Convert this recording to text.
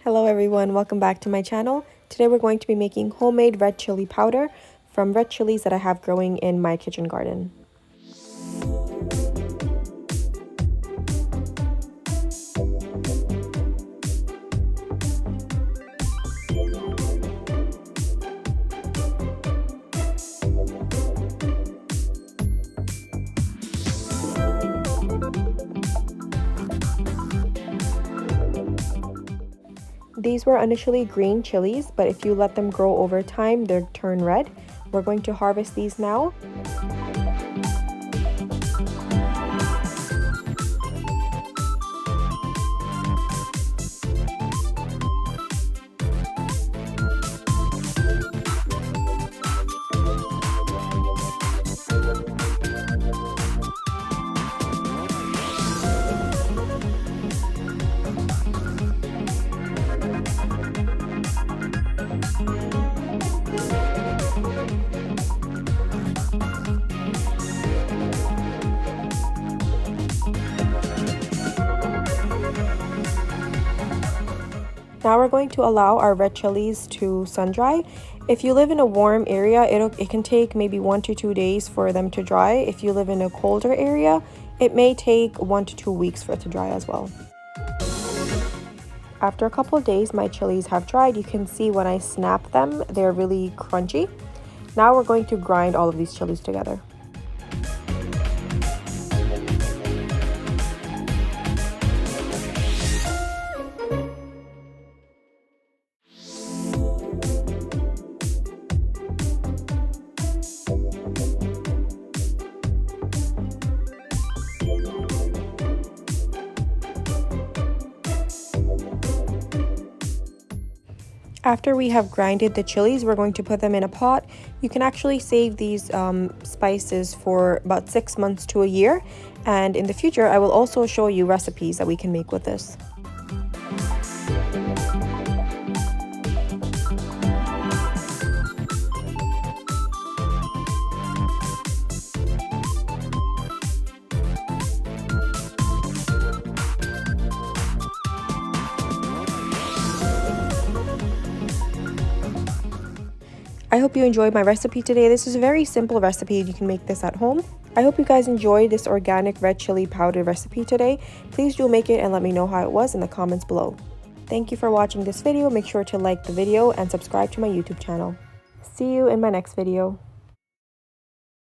Hello everyone, welcome back to my channel. Today we're going to be making homemade red chili powder from red chilies that I have growing in my kitchen garden. These were initially green chilies, but if you let them grow over time, they'll turn red. We're going to harvest these now. Now we're going to allow our red chilies to sun dry. If you live in a warm area, it can take maybe 1 to 2 days for them to dry. If you live in a colder area, it may take 1 to 2 weeks for it to dry as well. After a couple of days, my chilies have dried. You can see when I snap them, they're really crunchy. Now we're going to grind all of these chilies together. After we have grinded the chilies, we're going to put them in a pot. You can actually save these spices for about 6 months to a year. And in the future, I will also show you recipes that we can make with this. I hope you enjoyed my recipe today. This is a very simple recipe. You can make this at home. I hope you guys enjoyed this organic red chili powder recipe today. Please do make it and let me know how it was in the comments below. Thank you for watching this video. Make sure to like the video and subscribe to my YouTube channel. See you in my next video.